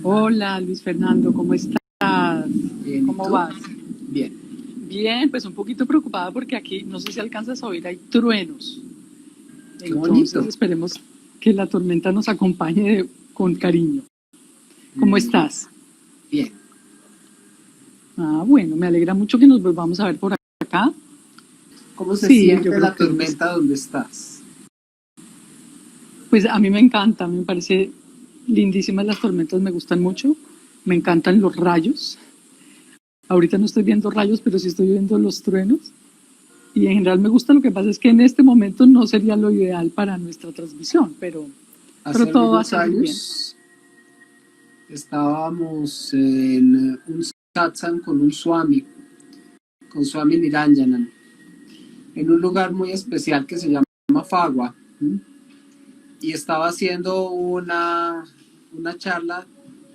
Hola Luis Fernando, ¿cómo estás? Bien, ¿y ¿Cómo tú? vas? Bien. Bien, pues un poquito preocupada porque aquí, no sé si alcanzas a oír, hay truenos. Qué Entonces bonito. esperemos que la tormenta nos acompañe con cariño. ¿Cómo Mm, estás? bien. Ah, bueno, me alegra mucho que nos volvamos a ver por acá. ¿Cómo se Sí, yo siente creo la que pues, tormenta donde estás? pues a mí me encanta, me parece lindísimas las tormentas, me gustan mucho. Me encantan los rayos. Ahorita no estoy viendo rayos, pero sí estoy viendo los truenos. Y en general me gusta, lo que pasa es que en este momento no sería lo ideal para nuestra transmisión, pero Hace todo va a algunos salir bien. años estábamos en un satsang con un swami, con Swami Niranjanan, en un lugar muy especial que se llama Fagua. ¿M? Y estaba haciendo una charla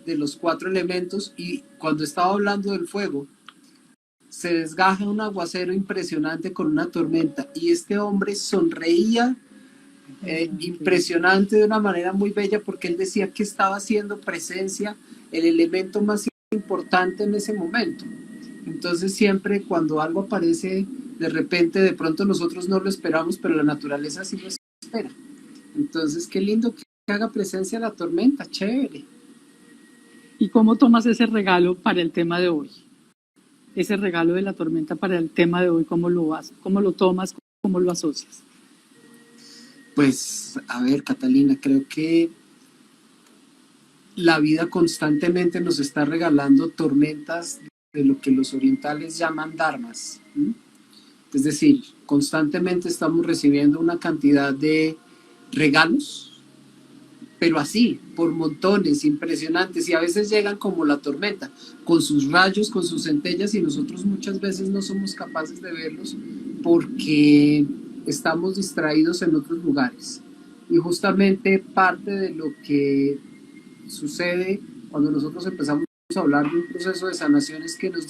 de los cuatro elementos y cuando estaba hablando del fuego, se desgaja un aguacero impresionante con una tormenta y este hombre sonreía Ah, qué bien. impresionante de una manera muy bella porque él decía que estaba haciendo presencia el elemento más importante en ese momento. Entonces siempre cuando algo aparece de repente, de pronto nosotros no lo esperamos, pero la naturaleza sí lo espera. Entonces qué lindo que haga presencia la tormenta, chévere. ¿Y cómo tomas ese regalo para el tema de hoy? Ese regalo de la tormenta para el tema de hoy, ¿cómo lo vas? ¿Cómo lo tomas? ¿Cómo lo asocias? Pues a ver, Catalina, creo que la vida constantemente nos está regalando tormentas de lo que los orientales llaman dharmas. ¿M? Es decir, constantemente estamos recibiendo una cantidad de regalos, pero así, por montones, impresionantes, y a veces llegan como la tormenta, con sus rayos, con sus centellas, y nosotros muchas veces no somos capaces de verlos porque estamos distraídos en otros lugares. Y justamente parte de lo que sucede cuando nosotros empezamos a hablar de un proceso de sanación es que nos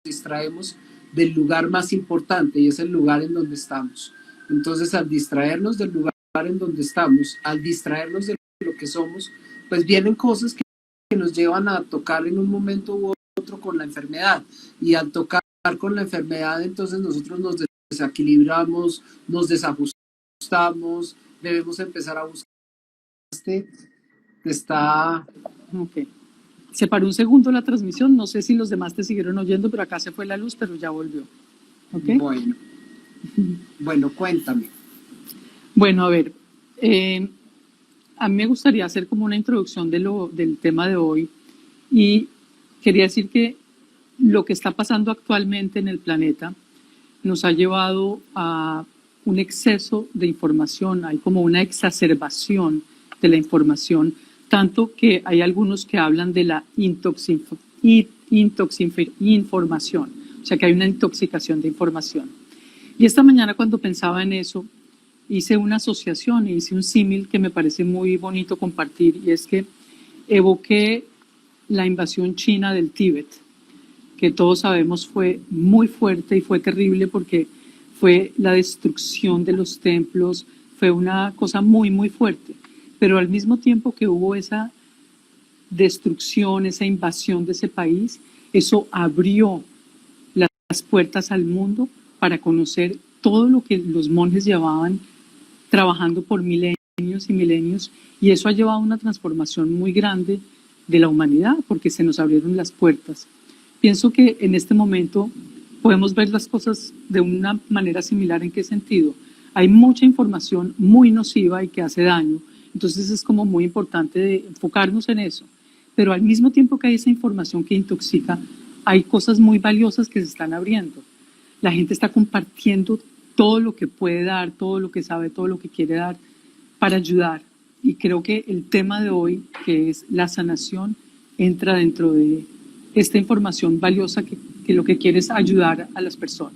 distraemos del lugar más importante y es el lugar en donde estamos. Entonces, al distraernos del lugar en donde estamos, al distraernos de lo que somos, pues vienen cosas que nos llevan a tocar en un momento u otro con la enfermedad. Y al tocar con la enfermedad, entonces nosotros nos desequilibramos, nos desajustamos, debemos empezar a buscar este que está. Ok. Se paró un segundo la transmisión, no sé si los demás te siguieron oyendo, pero acá se fue la luz, pero ya volvió. ¿Ok? Bueno, bueno, cuéntame. Bueno, a ver, eh, a mí me gustaría hacer como una introducción del tema de hoy y quería decir que lo que está pasando actualmente en el planeta nos ha llevado a un exceso de información, hay como una exacerbación de la información, tanto que hay algunos que hablan de la intoxicación, o sea que hay una intoxicación de información. Y esta mañana cuando pensaba en eso, hice una asociación, hice un símil que me parece muy bonito compartir, y es que evoqué la invasión china del Tíbet, que todos sabemos fue muy fuerte y fue terrible porque fue la destrucción de los templos, fue una cosa muy, muy fuerte. Pero al mismo tiempo que hubo esa destrucción, esa invasión de ese país, eso abrió las puertas al mundo para conocer todo lo que los monjes llevaban trabajando por milenios y milenios, y eso ha llevado a una transformación muy grande de la humanidad porque se nos abrieron las puertas. Pienso que en este momento podemos ver las cosas de una manera similar. ¿En qué sentido? Hay mucha información muy nociva y que hace daño, entonces es como muy importante enfocarnos en eso, pero al mismo tiempo que hay esa información que intoxica, hay cosas muy valiosas que se están abriendo. La gente está compartiendo todo lo que puede dar, todo lo que sabe, todo lo que quiere dar para ayudar. Y creo que el tema de hoy, que es la sanación, entra dentro de esta información valiosa que lo que quiere es ayudar a las personas.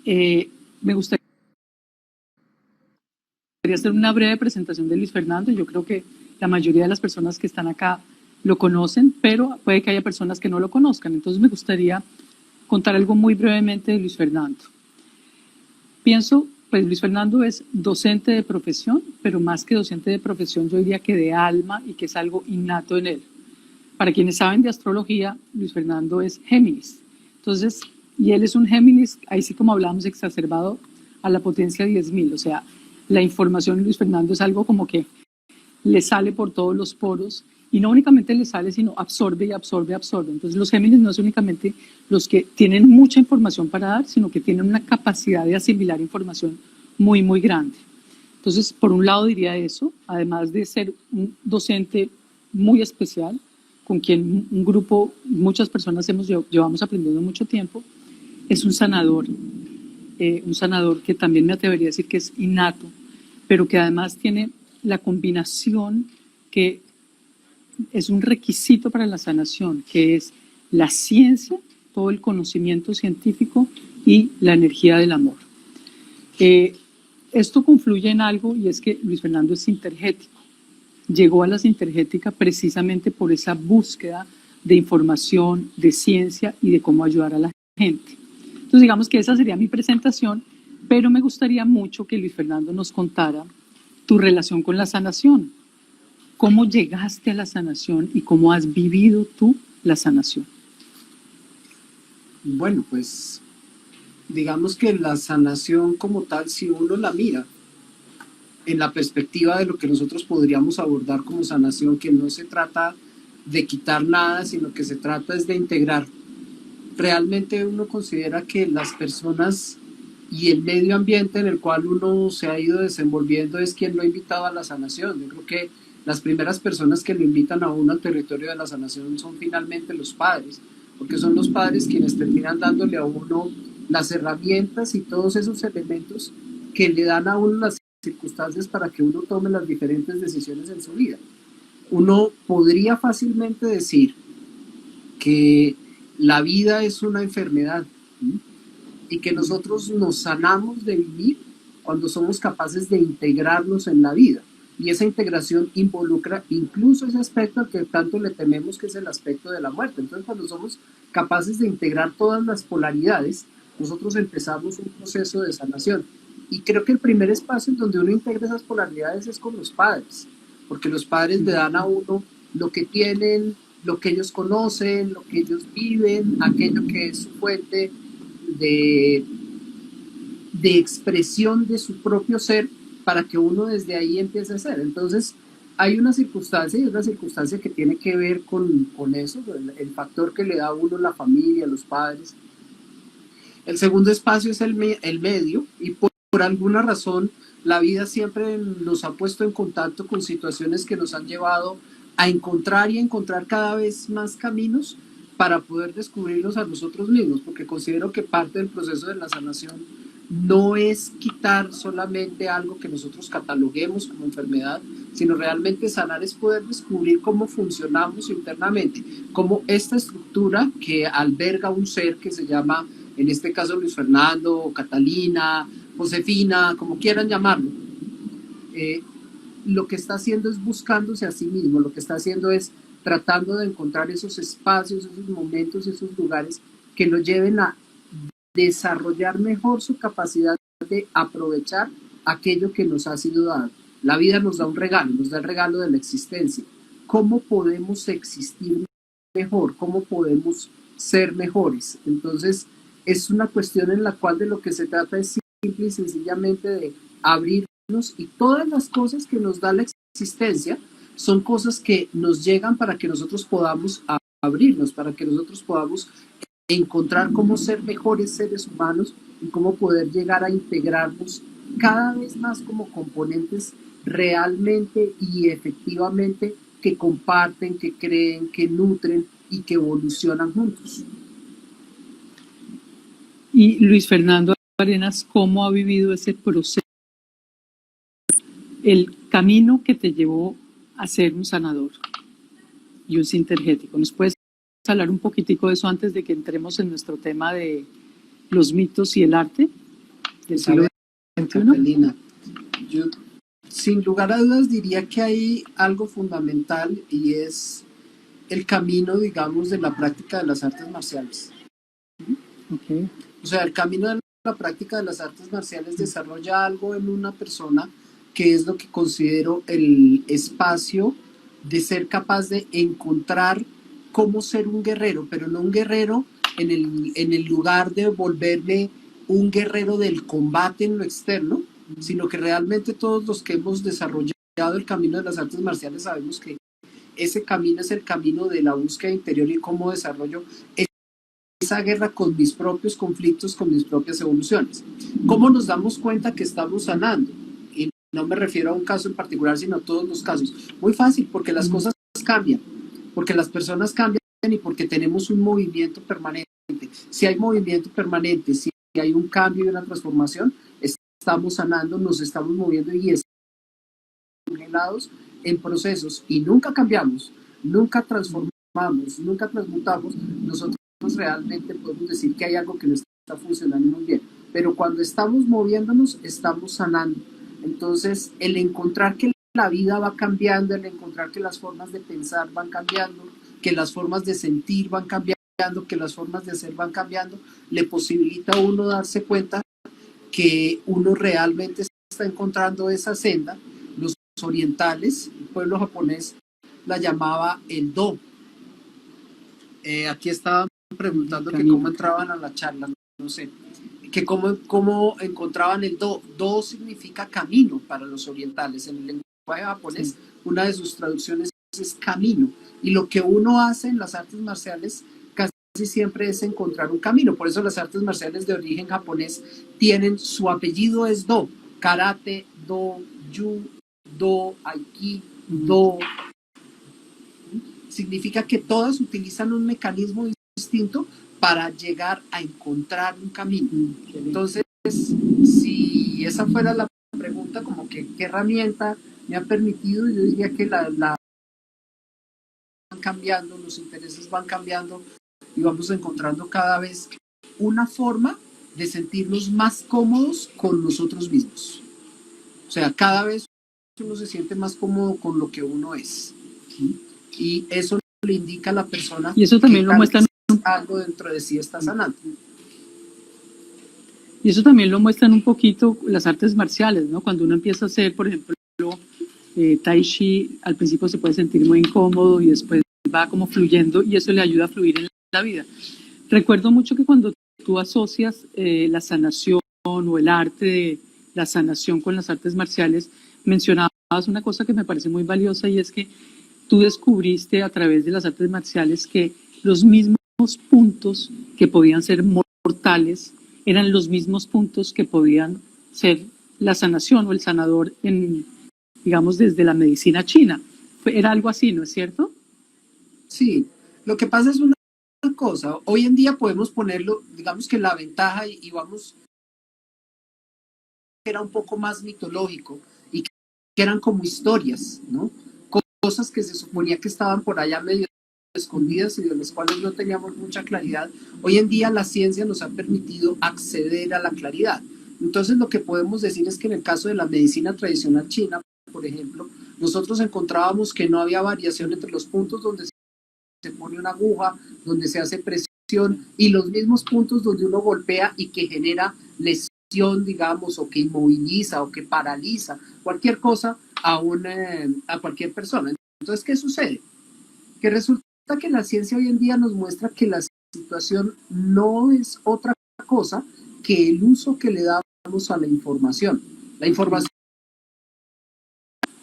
Me gustaría hacer una breve presentación de Luis Fernando. Yo creo que la mayoría de las personas que están acá lo conocen, pero puede que haya personas que no lo conozcan. Entonces me gustaría contar algo muy brevemente de Luis Fernando. Pienso, pues Luis Fernando es docente de profesión, pero más que docente de profesión, yo diría que de alma y que es algo innato en él. Para quienes saben de astrología, Luis Fernando es Géminis. Entonces, y él es un Géminis, ahí sí como hablamos, exacerbado a la potencia 10.000. O sea, la información de Luis Fernando es algo como que le sale por todos los poros y no únicamente le sale, sino absorbe y absorbe y absorbe. Entonces los Géminis no es únicamente los que tienen mucha información para dar, sino que tienen una capacidad de asimilar información muy, muy grande. Entonces, por un lado diría eso, además de ser un docente muy especial, con quien un grupo, muchas personas llevamos aprendiendo mucho tiempo, es un sanador que también me atrevería a decir que es innato, pero que además tiene la combinación que es un requisito para la sanación, que es la ciencia, todo el conocimiento científico y la energía del amor. Esto confluye en algo y es que Luis Fernando es sintergético. Llegó a la sintergética precisamente por esa búsqueda de información, de ciencia y de cómo ayudar a la gente. Entonces digamos que esa sería mi presentación, pero me gustaría mucho que Luis Fernando nos contara tu relación con la sanación. ¿Cómo llegaste a la sanación y cómo has vivido tú la sanación? Bueno, pues digamos que la sanación como tal, si uno la mira en la perspectiva de lo que nosotros podríamos abordar como sanación, que no se trata de quitar nada, sino que se trata es de integrar. Realmente uno considera que las personas y el medio ambiente en el cual uno se ha ido desenvolviendo es quien lo ha invitado a la sanación. Yo creo que las primeras personas que lo invitan a uno al territorio de la sanación son finalmente los padres, porque son los padres quienes terminan dándole a uno las herramientas y todos esos elementos que le dan a uno las circunstancias para que uno tome las diferentes decisiones en su vida. Uno podría fácilmente decir que la vida es una enfermedad, ¿sí? Y que nosotros nos sanamos de vivir cuando somos capaces de integrarnos en la vida. Y esa integración involucra incluso ese aspecto al que tanto le tememos, que es el aspecto de la muerte. Entonces, cuando somos capaces de integrar todas las polaridades, nosotros empezamos un proceso de sanación. Y creo que el primer espacio en donde uno integra esas polaridades es con los padres, porque los padres le dan a uno lo que tienen, lo que ellos conocen, lo que ellos viven, aquello que es su fuente de expresión de su propio ser, para que uno desde ahí empiece a ser. Entonces, hay una circunstancia, y es una circunstancia que tiene que ver con eso, el factor que le da a uno la familia, los padres. El segundo espacio es el medio, y por alguna razón la vida siempre nos ha puesto en contacto con situaciones que nos han llevado a encontrar y encontrar cada vez más caminos para poder descubrirnos a nosotros mismos, porque considero que parte del proceso de la sanación no es quitar solamente algo que nosotros cataloguemos como enfermedad, sino realmente sanar es poder descubrir cómo funcionamos internamente, cómo esta estructura que alberga un ser que se llama, en este caso Luis Fernando, Catalina, Josefina, como quieran llamarlo, lo que está haciendo es buscándose a sí mismo, lo que está haciendo es tratando de encontrar esos espacios, esos momentos, esos lugares que lo lleven a desarrollar mejor su capacidad de aprovechar aquello que nos ha sido dado. La vida nos da un regalo, nos da el regalo de la existencia. ¿Cómo podemos existir mejor? ¿Cómo podemos ser mejores? Entonces, es una cuestión en la cual de lo que se trata es simple y sencillamente de abrirnos, y todas las cosas que nos da la existencia son cosas que nos llegan para que nosotros podamos abrirnos, para que nosotros podamos encontrar cómo ser mejores seres humanos y cómo poder llegar a integrarnos cada vez más como componentes realmente y efectivamente que comparten, que creen, que nutren y que evolucionan juntos. Y Luis Fernando Arenas, ¿cómo ha vivido ese proceso? El camino que te llevó a ser un sanador y un sintergético. ¿Nos puedes hablar un poquitico de eso antes de que entremos en nuestro tema de los mitos y el arte del siglo XXI? Catalina, yo sin lugar a dudas diría que hay algo fundamental, y es el camino, digamos, de la práctica de las artes marciales. Okay. O sea, el camino de la práctica de las artes marciales desarrolla algo en una persona que es lo que considero el espacio de ser capaz de encontrar cómo ser un guerrero, pero no un guerrero en el lugar de volverme un guerrero del combate en lo externo, sino que realmente todos los que hemos desarrollado el camino de las artes marciales sabemos que ese camino es el camino de la búsqueda interior y cómo desarrollo esa guerra con mis propios conflictos, con mis propias evoluciones. ¿Cómo nos damos cuenta que estamos sanando? Y no me refiero a un caso en particular, sino a todos los casos. Muy fácil, porque las cosas cambian, porque las personas cambian y porque tenemos un movimiento permanente. Si hay movimiento permanente, si hay un cambio y una transformación, estamos sanando, nos estamos moviendo y estamos congelados en procesos y nunca cambiamos, nunca transformamos, nunca transmutamos. Nosotros realmente podemos decir que hay algo que no está funcionando muy bien, pero cuando estamos moviéndonos, estamos sanando. Entonces, el encontrar que la vida va cambiando, el encontrar que las formas de pensar van cambiando, que las formas de sentir van cambiando, que las formas de hacer van cambiando, le posibilita a uno darse cuenta que uno realmente está encontrando esa senda. Los orientales, el pueblo japonés la llamaba el Do. Aquí estaban preguntando que cómo entraban a la charla, no sé, que cómo encontraban el Do. Do significa camino para los orientales. En el lenguaje japonés, sí, una de sus traducciones es camino. Y lo que uno hace en las artes marciales casi siempre es encontrar un camino. Por eso las artes marciales de origen japonés tienen, su apellido es Do. Karate, Do, Yu, Do, Aiki, Do. Significa que todas utilizan un mecanismo distinto para llegar a encontrar un camino. Entonces, si esa fuera la pregunta, como que qué herramienta me ha permitido, yo diría que la van cambiando, los intereses van cambiando y vamos encontrando cada vez una forma de sentirnos más cómodos con nosotros mismos. O sea, cada vez uno se siente más cómodo con lo que uno es. Y eso le indica a la persona y eso también lo muestran, algo dentro de sí está sanando. Y eso también lo muestran un poquito las artes marciales, ¿no? Cuando uno empieza a hacer, por ejemplo, Tai Chi, al principio se puede sentir muy incómodo y después va como fluyendo y eso le ayuda a fluir en la vida. Recuerdo mucho que cuando tú asocias la sanación o el arte de la sanación con las artes marciales, mencionabas una cosa que me parece muy valiosa y es que tú descubriste a través de las artes marciales que los mismos puntos que podían ser mortales eran los mismos puntos que podían ser la sanación o el sanador en, digamos, desde la medicina china. Era algo así, ¿no es cierto? Sí, lo que pasa es una cosa, hoy en día podemos ponerlo, digamos que la ventaja y vamos, era un poco más mitológico y que eran como historias, ¿no? Cosas que se suponía que estaban por allá medio escondidas y de las cuales no teníamos mucha claridad. Hoy en día la ciencia nos ha permitido acceder a la claridad. Entonces lo que podemos decir es que en el caso de la medicina tradicional china, por ejemplo, nosotros encontrábamos que no había variación entre los puntos donde se pone una aguja, donde se hace presión y los mismos puntos donde uno golpea y que genera lesión, digamos, o que inmoviliza o que paraliza, cualquier cosa a cualquier persona. Entonces, ¿qué sucede? Que resulta que la ciencia hoy en día nos muestra que la situación no es otra cosa que el uso que le damos a la información. La información,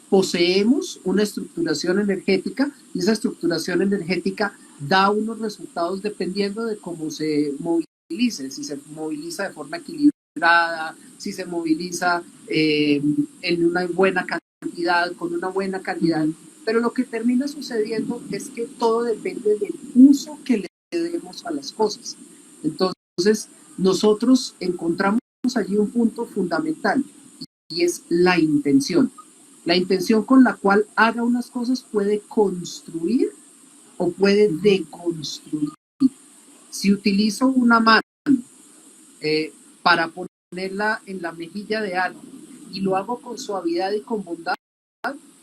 poseemos una estructuración energética y esa estructuración energética da unos resultados dependiendo de cómo se movilice, si se moviliza de forma equilibrada, si se moviliza en una buena cantidad, con una buena calidad. Pero lo que termina sucediendo es que todo depende del uso que le demos a las cosas. Entonces, nosotros encontramos allí un punto fundamental y es la intención. La intención con la cual haga unas cosas puede construir o puede deconstruir. Si utilizo una mano para ponerla en la mejilla de alguien y lo hago con suavidad y con bondad,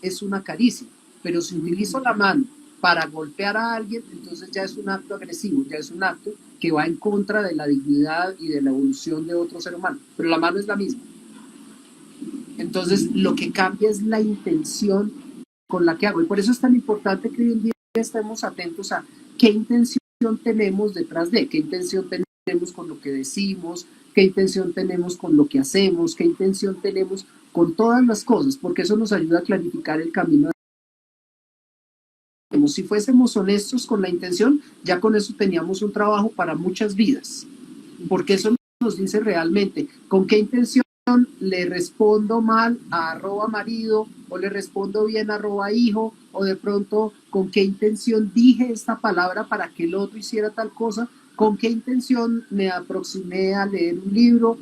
es una caricia. Pero si utilizo la mano para golpear a alguien, entonces ya es un acto agresivo, ya es un acto que va en contra de la dignidad y de la evolución de otro ser humano. Pero la mano es la misma. Entonces, lo que cambia es la intención con la que hago. Y por eso es tan importante que hoy en día estemos atentos a qué intención tenemos detrás de, qué intención tenemos con lo que decimos, qué intención tenemos con lo que hacemos, qué intención tenemos con todas las cosas, porque eso nos ayuda a clarificar el camino. Si fuésemos honestos con la intención, ya con eso teníamos un trabajo para muchas vidas, porque eso nos dice realmente con qué intención le respondo mal a @marido o le respondo bien a @hijo, o de pronto con qué intención dije esta palabra para que el otro hiciera tal cosa, con qué intención me aproximé a leer un libro,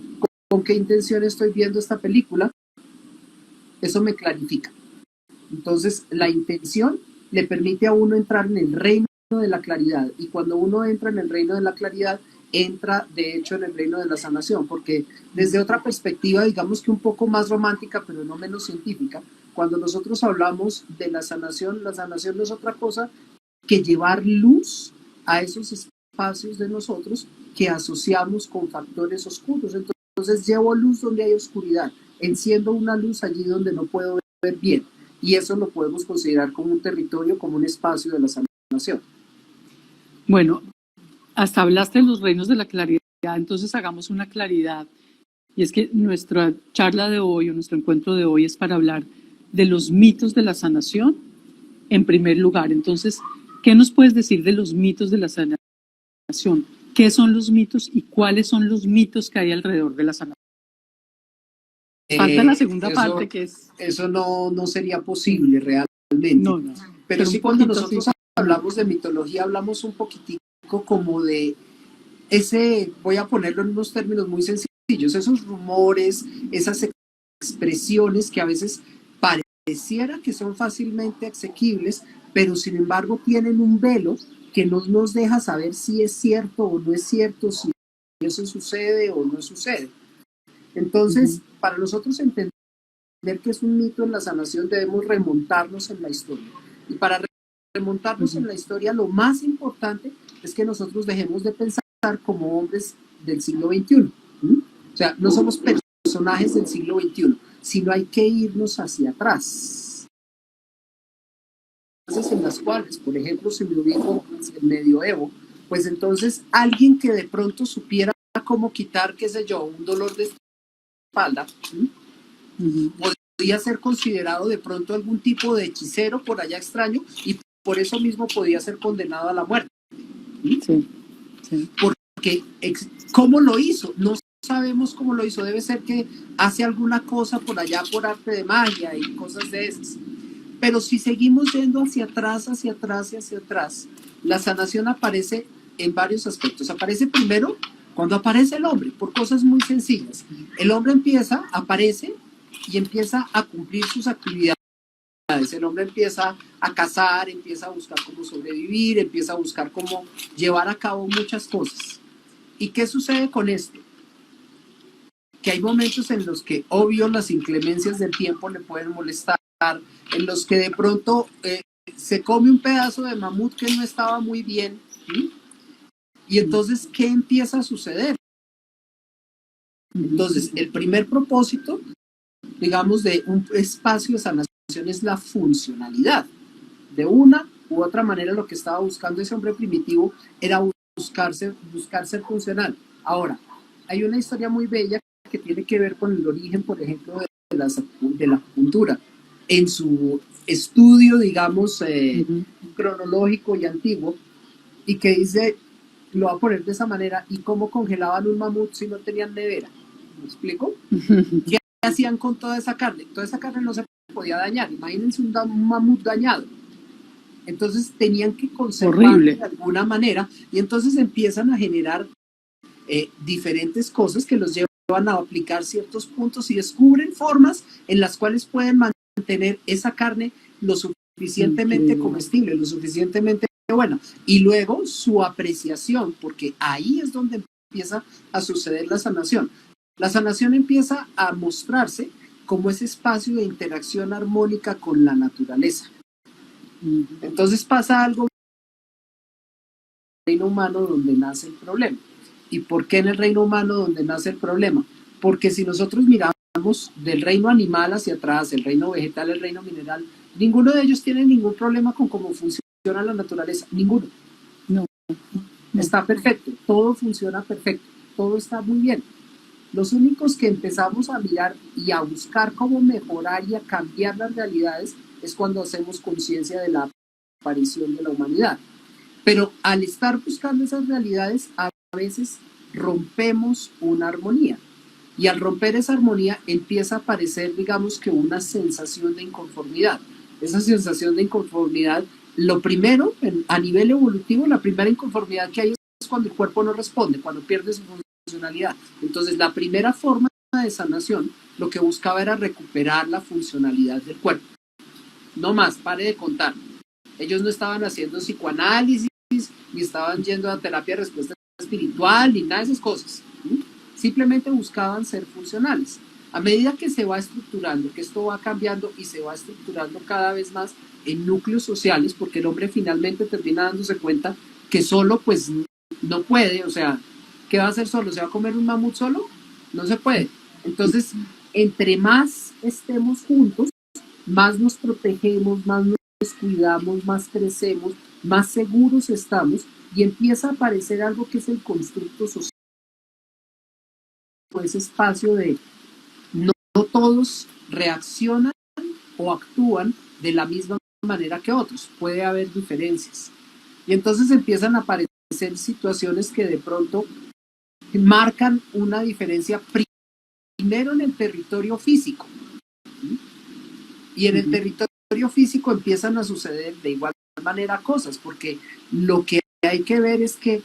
con qué intención estoy viendo esta película. Eso me clarifica. Entonces, la intención le permite a uno entrar en el reino de la claridad, y cuando uno entra en el reino de la claridad, entra de hecho en el reino de la sanación, porque desde otra perspectiva, digamos que un poco más romántica, pero no menos científica, cuando nosotros hablamos de la sanación no es otra cosa que llevar luz a esos espacios de nosotros que asociamos con factores oscuros. Entonces llevo luz donde hay oscuridad, enciendo una luz allí donde no puedo ver bien, y eso lo podemos considerar como un territorio, como un espacio de la sanación. Bueno, hasta hablaste de los reinos de la claridad, entonces hagamos una claridad. Y es que nuestra charla de hoy o nuestro encuentro de hoy es para hablar de los mitos de la sanación en primer lugar. Entonces, ¿qué nos puedes decir de los mitos de la sanación? ¿Qué son los mitos y cuáles son los mitos que hay alrededor de la sanación? Falta la segunda parte, que es... Eso no sería posible realmente. No. Pero sí, cuando nosotros hablamos de mitología, hablamos un poquitico como de ese, voy a ponerlo en unos términos muy sencillos, esos rumores, esas expresiones que a veces pareciera que son fácilmente asequibles, pero sin embargo tienen un velo que no nos deja saber si es cierto o no es cierto, si eso sucede o no sucede. Entonces, para nosotros entender que es un mito en la sanación, debemos remontarnos en la historia. Y para remontarnos en la historia, lo más importante es que nosotros dejemos de pensar como hombres del siglo XXI. O sea, no somos personajes del siglo XXI, sino hay que irnos hacia atrás. Entonces, en las cuales, por ejemplo, si me ubico en el medioevo, pues entonces alguien que de pronto supiera cómo quitar, qué sé yo, un dolor de espalda, podía ser considerado de pronto algún tipo de hechicero por allá extraño, y por eso mismo podía ser condenado a la muerte. Sí. Porque, ¿cómo lo hizo? No sabemos cómo lo hizo. Debe ser que hace alguna cosa por allá por arte de magia y cosas de esas. Pero si seguimos yendo hacia atrás, la sanación aparece en varios aspectos. Aparece primero cuando aparece el hombre, por cosas muy sencillas. El hombre aparece y empieza a cumplir sus actividades. El hombre empieza a cazar, empieza a buscar cómo sobrevivir, empieza a buscar cómo llevar a cabo muchas cosas. ¿Y qué sucede con esto? Que hay momentos en los que, obvio, las inclemencias del tiempo le pueden molestar, en los que de pronto se come un pedazo de mamut que no estaba muy bien, ¿sí? Y entonces, ¿qué empieza a suceder? Entonces, el primer propósito, digamos, de un espacio de sanación es la funcionalidad. De una u otra manera, lo que estaba buscando ese hombre primitivo era buscar ser funcional. Ahora, hay una historia muy bella que tiene que ver con el origen, por ejemplo, de la acupuntura. En su estudio, digamos, cronológico y antiguo, y que dice, lo voy a poner de esa manera, ¿y cómo congelaban un mamut si no tenían nevera? ¿Me explico? ¿Qué hacían con toda esa carne? Toda esa carne no se podía dañar. Imagínense un mamut dañado. Entonces tenían que conservarlo de alguna manera, y entonces empiezan a generar diferentes cosas que los llevan a aplicar ciertos puntos, y descubren formas en las cuales pueden mantener esa carne lo suficientemente comestible, lo suficientemente buena. Y luego su apreciación, porque ahí es donde empieza a suceder la sanación. La sanación empieza a mostrarse como ese espacio de interacción armónica con la naturaleza. Entonces pasa algo en el reino humano donde nace el problema. ¿Y por qué en el reino humano donde nace el problema? Porque si nosotros miramos del reino animal hacia atrás, el reino vegetal, el reino mineral, ninguno de ellos tiene ningún problema con cómo funciona la naturaleza. Ninguno. Está perfecto, todo funciona perfecto, todo está muy bien. Los únicos que empezamos a mirar y a buscar cómo mejorar y a cambiar las realidades es cuando hacemos conciencia de la aparición de la humanidad. Pero al estar buscando esas realidades, a veces rompemos una armonía. Y al romper esa armonía empieza a aparecer, digamos que una sensación de inconformidad. Esa sensación de inconformidad, lo primero, a nivel evolutivo, la primera inconformidad que hay es cuando el cuerpo no responde, cuando pierde su funcionalidad. Entonces, la primera forma de sanación, lo que buscaba era recuperar la funcionalidad del cuerpo. No más, pare de contar. Ellos no estaban haciendo psicoanálisis, ni estaban yendo a terapia de respuesta espiritual, ni nada de esas cosas. Simplemente buscaban ser funcionales. A medida que se va estructurando, que esto va cambiando y se va estructurando cada vez más en núcleos sociales, porque el hombre finalmente termina dándose cuenta que solo pues no puede, o sea, ¿qué va a hacer solo? ¿Se va a comer un mamut solo? No se puede. Entonces, entre más estemos juntos, más nos protegemos, más nos cuidamos, más crecemos, más seguros estamos y empieza a aparecer algo que es el constructo social, ese espacio de no todos reaccionan o actúan de la misma manera que otros, puede haber diferencias. Y entonces empiezan a aparecer situaciones que de pronto marcan una diferencia primero en el territorio físico. Y en el territorio físico empiezan a suceder de igual manera cosas, porque lo que hay que ver es que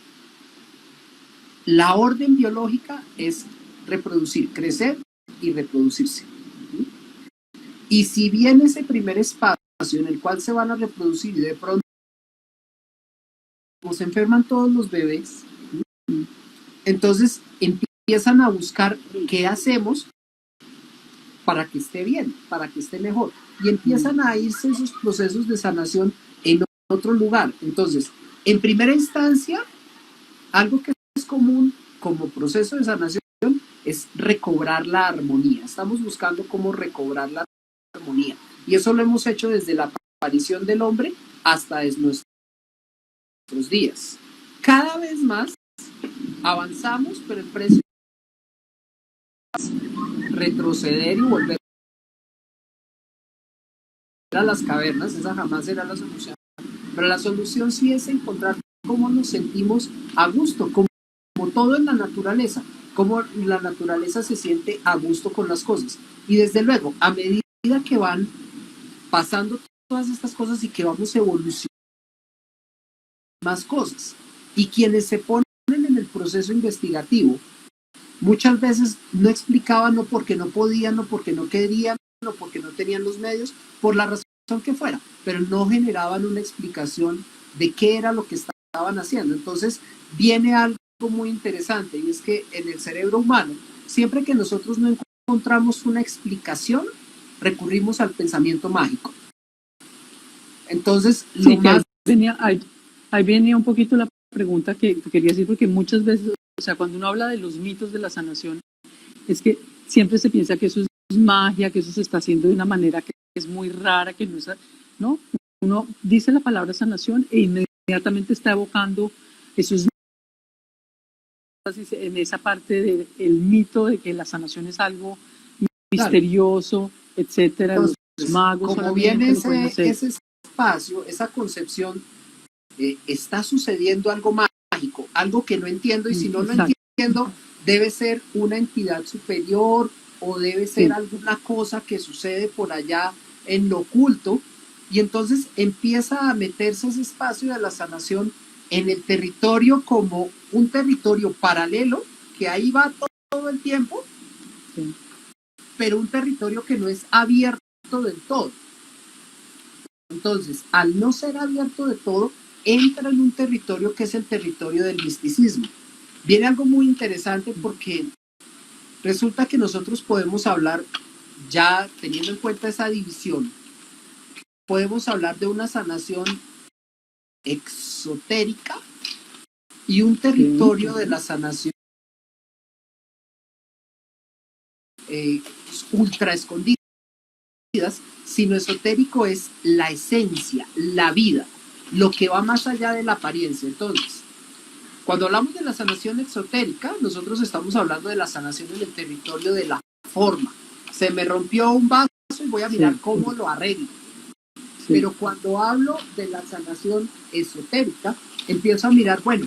la orden biológica es reproducir, crecer y reproducirse. Y si bien ese primer espacio en el cual se van a reproducir y de pronto se enferman todos los bebés, entonces empiezan a buscar qué hacemos para que esté bien, para que esté mejor. Y empiezan a irse esos procesos de sanación en otro lugar. Entonces, en primera instancia, algo que es común como proceso de sanación es recobrar la armonía. Estamos buscando cómo recobrar la armonía. Y eso lo hemos hecho desde la aparición del hombre hasta desde nuestros días. Cada vez más avanzamos, pero el precio es retroceder y volver a las cavernas. Esa jamás será la solución. Pero la solución sí es encontrar cómo nos sentimos a gusto, como todo en la naturaleza, cómo la naturaleza se siente a gusto con las cosas. Y desde luego, a medida que van pasando todas estas cosas y que vamos evolucionando más cosas. Y quienes se ponen en el proceso investigativo, muchas veces no explicaban, no porque no podían, no porque no querían, no porque no tenían los medios, por la razón que fuera, pero no generaban una explicación de qué era lo que estaban haciendo. Entonces viene algo muy interesante, y es que en el cerebro humano, siempre que nosotros no encontramos una explicación, recurrimos al pensamiento mágico. Entonces, sí, más... ahí venía un poquito la pregunta que quería decir, porque muchas veces, o sea, cuando uno habla de los mitos de la sanación, es que siempre se piensa que eso es magia, que eso se está haciendo de una manera que es muy rara, que no es, ¿no? Uno dice la palabra sanación e inmediatamente está evocando esos en esa parte del mito de que la sanación es algo misterioso, etcétera. Entonces, los magos, como bien ese espacio, esa concepción, está sucediendo algo mágico, algo que no entiendo, y si no lo entiendo, debe ser una entidad superior o debe ser alguna cosa que sucede por allá en lo oculto, y entonces empieza a meterse ese espacio de la sanación en el territorio como un territorio paralelo, que ahí va todo el tiempo, pero un territorio que no es abierto del todo. Entonces, al no ser abierto de todo, entra en un territorio que es el territorio del misticismo. Viene algo muy interesante, porque resulta que nosotros podemos hablar, ya teniendo en cuenta esa división, podemos hablar de una sanación exotérica y un territorio de la sanación ultra escondidas, sino esotérico es la esencia, la vida, lo que va más allá de la apariencia. Entonces, Cuando hablamos de la sanación exotérica, nosotros estamos hablando de la sanación en el territorio de la forma. Se me rompió un vaso y voy a mirar cómo lo arreglo. Sí. Pero cuando hablo de la sanación esotérica, empiezo a mirar, bueno,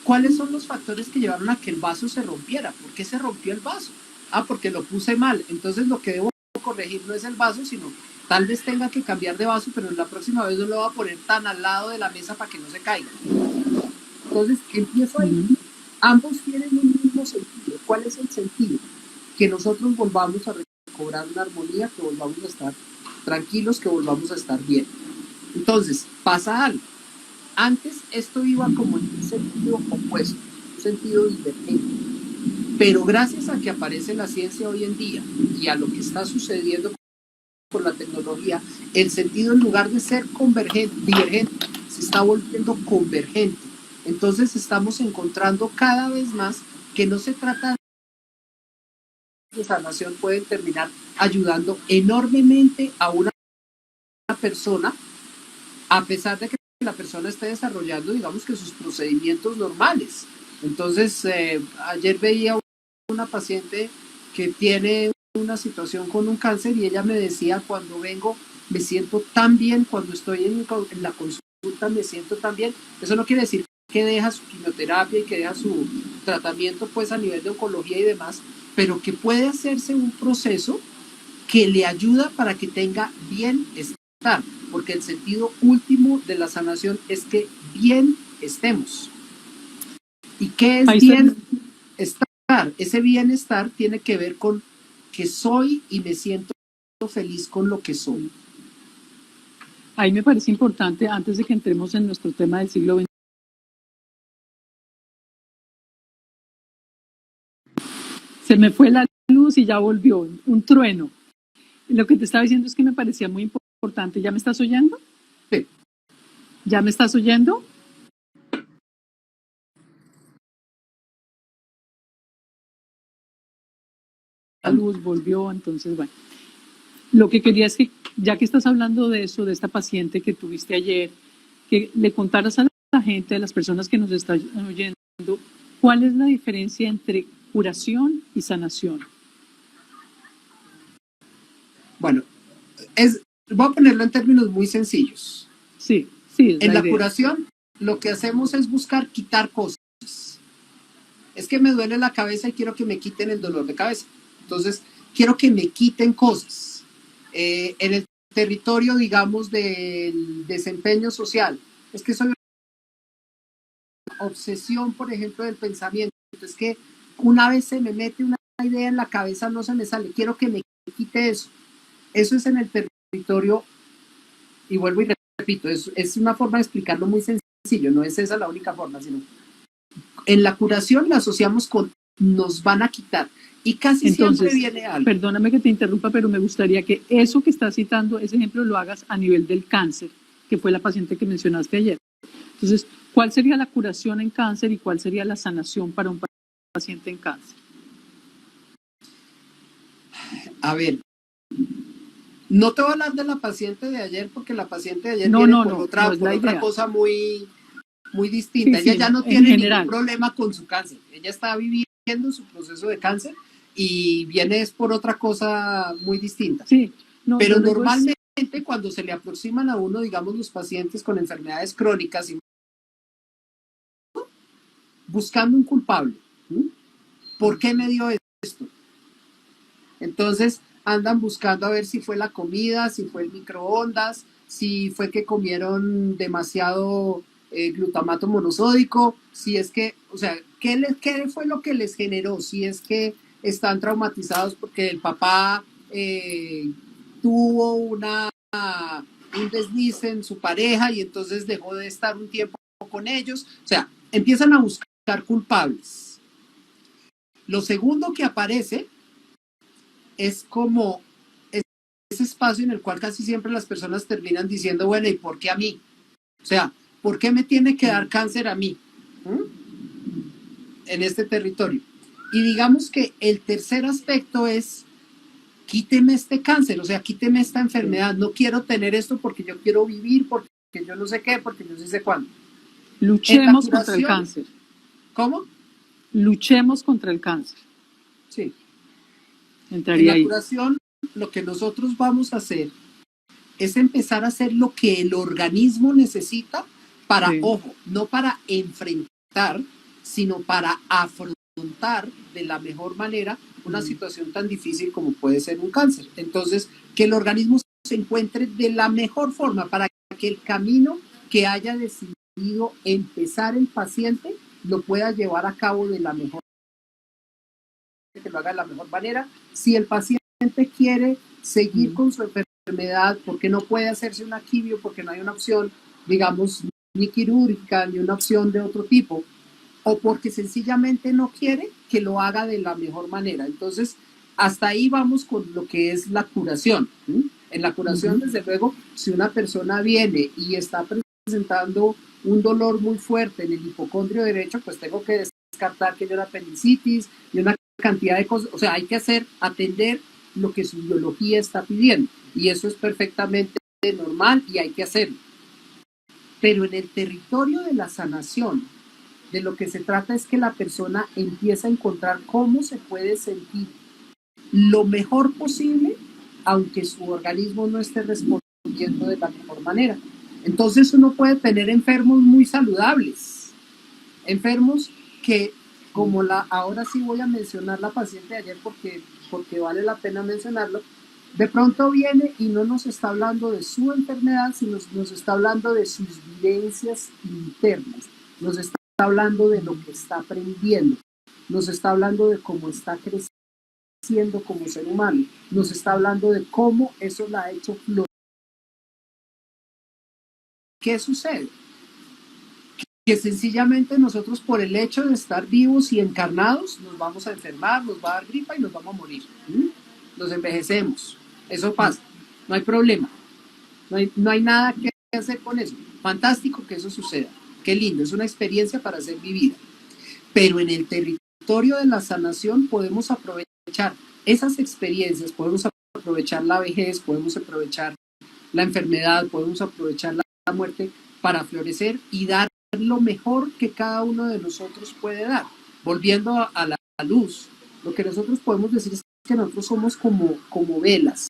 ¿cuáles son los factores que llevaron a que el vaso se rompiera? ¿Por qué se rompió el vaso? Ah, porque lo puse mal. Entonces lo que debo corregir no es el vaso, sino tal vez tenga que cambiar de vaso, pero la próxima vez no lo voy a poner tan al lado de la mesa para que no se caiga. Entonces empiezo ahí. Ambos tienen un mismo sentido. ¿Cuál es el sentido? Que nosotros volvamos a recobrar una armonía, que volvamos a estar tranquilos, que volvamos a estar bien. Entonces, pasa algo. Antes esto iba como en un sentido opuesto, un sentido divergente. Pero gracias a que aparece la ciencia hoy en día y a lo que está sucediendo con la tecnología, el sentido en lugar de ser divergente, se está volviendo convergente. Entonces estamos encontrando cada vez más que no se trata de sanación, pueden terminar ayudando enormemente a una persona, a pesar de que la persona esté desarrollando, digamos que sus procedimientos normales. Entonces, ayer veía una paciente que tiene una situación con un cáncer y ella me decía, cuando vengo me siento tan bien, cuando estoy en la consulta me siento tan bien. Eso no quiere decir que deja su quimioterapia y que deja su tratamiento pues a nivel de oncología y demás, pero que puede hacerse un proceso que le ayuda para que tenga bienestar, porque el sentido último de la sanación es que bien estemos. ¿Y qué es bienestar? Ese bienestar tiene que ver con que soy y me siento feliz con lo que soy. Ahí me parece importante, antes de que entremos en nuestro tema del siglo XXI, se me fue la luz y ya volvió, un trueno. Lo que te estaba diciendo es que me parecía muy importante. ¿Ya me estás oyendo? Sí. ¿Ya me estás oyendo? La luz volvió, entonces, bueno. Lo que quería es que, ya que estás hablando de eso, de esta paciente que tuviste ayer, que le contaras a la gente, a las personas que nos están oyendo, ¿cuál es la diferencia entre curación y sanación? Bueno, voy a ponerlo en términos muy sencillos. Sí. En la curación, lo que hacemos es buscar quitar cosas. Es que me duele la cabeza y quiero que me quiten el dolor de cabeza. Entonces, quiero que me quiten cosas. En el territorio, digamos, del desempeño social, es que soy una obsesión, por ejemplo, del pensamiento. Es que una vez se me mete una idea en la cabeza, no se me sale. Quiero que me quite eso. Eso es en el territorio, y vuelvo y repito, es una forma de explicarlo muy sencillo, no es esa la única forma, sino en la curación la asociamos con nos van a quitar. Y casi siempre viene algo. Perdóname que te interrumpa, pero me gustaría que eso que estás citando, ese ejemplo, lo hagas a nivel del cáncer, que fue la paciente que mencionaste ayer. Entonces, ¿cuál sería la curación en cáncer y cuál sería la sanación para un paciente en cáncer? A ver, no te voy a hablar de la paciente de ayer, porque la paciente de ayer viene por otra cosa muy distinta. Ella ya no tiene ningún problema con su cáncer. Ella está viviendo su proceso de cáncer y viene es por otra cosa muy distinta. Pero normalmente cuando se le aproximan a uno, digamos, los pacientes con enfermedades crónicas, buscando un culpable. ¿Por qué me dio esto? Entonces andan buscando a ver si fue la comida, si fue el microondas, si fue que comieron demasiado glutamato monosódico, si es que, o sea, ¿qué fue lo que les generó? Si es que están traumatizados porque el papá tuvo un desliz en su pareja y entonces dejó de estar un tiempo con ellos. O sea, empiezan a buscar culpables. Lo segundo que aparece es como ese espacio en el cual casi siempre las personas terminan diciendo, bueno, ¿y por qué a mí? O sea, ¿por qué me tiene que dar cáncer a mí? En este territorio. Y digamos que el tercer aspecto es, quíteme este cáncer, o sea, quíteme esta enfermedad. No quiero tener esto porque yo quiero vivir, porque yo no sé qué, porque yo no sé cuándo. Luchemos contra el cáncer. ¿Cómo? Luchemos contra el cáncer. Sí. Entraría En la ahí. curación, lo que nosotros vamos a hacer es empezar a hacer lo que el organismo necesita para, Sí. ojo, no para enfrentar, sino para afrontar de la mejor manera una situación tan difícil como puede ser un cáncer. Entonces, que el organismo se encuentre de la mejor forma para que el camino que haya decidido empezar el paciente lo pueda llevar a cabo de la mejor, que lo haga de la mejor manera. Si el paciente quiere seguir con su enfermedad porque no puede hacerse una quimio, porque no hay una opción, digamos, ni quirúrgica, ni una opción de otro tipo, o porque sencillamente no quiere, que lo haga de la mejor manera. Entonces, hasta ahí vamos con lo que es la curación. En la curación, desde luego, si una persona viene y está presentando un dolor muy fuerte en el hipocondrio derecho, pues tengo que descartar que haya una apendicitis y una cantidad de cosas. O sea, hay que atender lo que su biología está pidiendo. Y eso es perfectamente normal y hay que hacerlo. Pero en el territorio de la sanación, de lo que se trata es que la persona empiece a encontrar cómo se puede sentir lo mejor posible, aunque su organismo no esté respondiendo de la mejor manera. Entonces uno puede tener enfermos muy saludables, enfermos que, como ahora sí voy a mencionar la paciente de ayer porque vale la pena mencionarlo, de pronto viene y no nos está hablando de su enfermedad, sino nos está hablando de sus vivencias internas, nos está hablando de lo que está aprendiendo, nos está hablando de cómo está creciendo como ser humano, nos está hablando de cómo eso la ha hecho florecer. ¿Qué sucede? Que sencillamente nosotros, por el hecho de estar vivos y encarnados, nos vamos a enfermar, nos va a dar gripa y nos vamos a morir. Nos envejecemos. Eso pasa. No hay problema. No hay nada que hacer con eso. Fantástico que eso suceda. Qué lindo. Es una experiencia para ser vivida. Pero en el territorio de la sanación podemos aprovechar esas experiencias, podemos aprovechar la vejez, podemos aprovechar la enfermedad, podemos aprovechar la muerte para florecer y dar lo mejor que cada uno de nosotros puede dar. Volviendo a la luz, lo que nosotros podemos decir es que nosotros somos como velas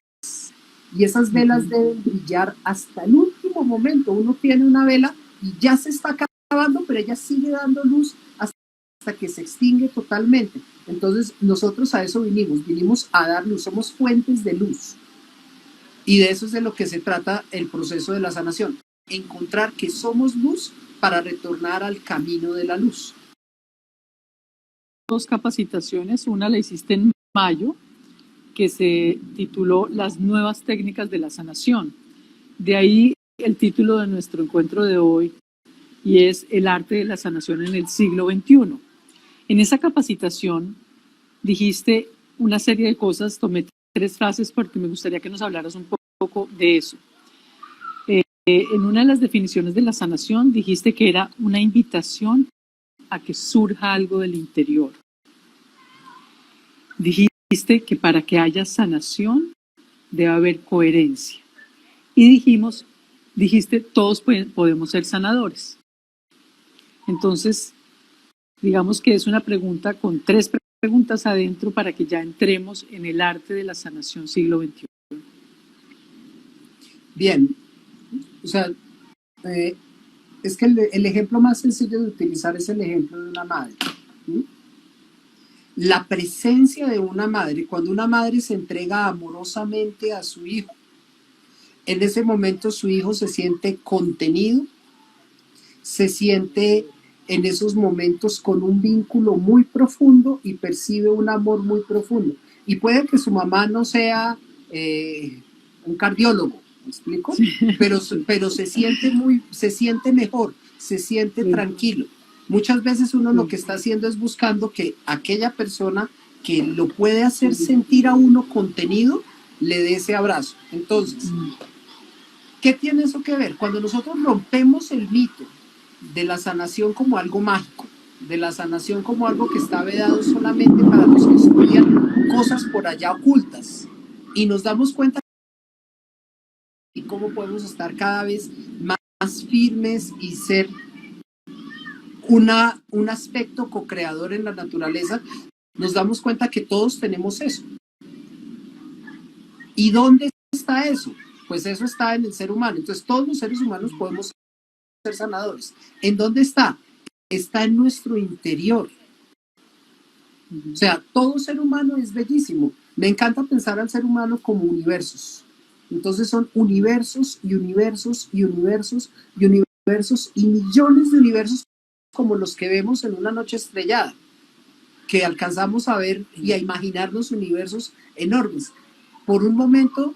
y esas velas deben brillar hasta el último momento. Uno tiene una vela y ya se está acabando, pero ella sigue dando luz hasta que se extingue totalmente. Entonces nosotros a eso vinimos a dar luz, somos fuentes de luz. Y de eso es de lo que se trata el proceso de la sanación, encontrar que somos luz para retornar al camino de la luz. Dos capacitaciones, una la hiciste en mayo, que se tituló Las nuevas técnicas de la sanación. De ahí el título de nuestro encuentro de hoy, y es El arte de la sanación en el siglo XXI. En esa capacitación dijiste una serie de cosas, tomé 3 frases porque me gustaría que nos hablaras un poco de eso. En una de las definiciones de la sanación dijiste que era una invitación a que surja algo del interior. Dijiste que para que haya sanación debe haber coherencia. Y dijiste, todos podemos ser sanadores. Entonces, digamos que es una pregunta con 3 preguntas adentro para que ya entremos en el arte de la sanación siglo XXI. Bien, o sea, es que el ejemplo más sencillo de utilizar es el ejemplo de una madre. La presencia de una madre, cuando una madre se entrega amorosamente a su hijo, en ese momento su hijo se siente contenido, se siente en esos momentos con un vínculo muy profundo y percibe un amor muy profundo. Y puede que su mamá no sea un cardiólogo, ¿me explico? Sí. Pero se siente mejor, se siente tranquilo. Muchas veces uno lo que está haciendo es buscando que aquella persona que lo puede hacer sentir a uno contenido le dé ese abrazo. Entonces, ¿qué tiene eso que ver? Cuando nosotros rompemos el mito de la sanación como algo mágico, de la sanación como algo que está vedado solamente para los que estudian cosas por allá ocultas, y nos damos cuenta de cómo podemos estar cada vez más firmes y ser un aspecto co-creador en la naturaleza, nos damos cuenta que todos tenemos eso. ¿Y dónde está eso? Pues eso está en el ser humano. Entonces todos los seres humanos podemos ser sanadores. ¿En dónde está? Está en nuestro interior. O sea, todo ser humano es bellísimo. Me encanta pensar al ser humano como universos. Entonces son universos y universos y universos y universos y millones de universos como los que vemos en una noche estrellada, que alcanzamos a ver y a imaginarnos universos enormes. Por un momento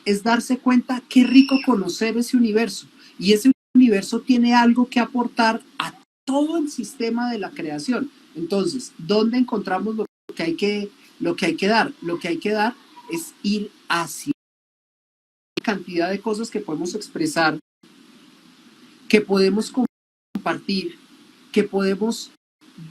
es darse cuenta qué rico conocer ese universo, y ese universo tiene algo que aportar a todo el sistema de la creación. Entonces, ¿dónde encontramos lo que hay que dar? Lo que hay que dar es ir hacia cantidad de cosas que podemos expresar, que podemos compartir, que podemos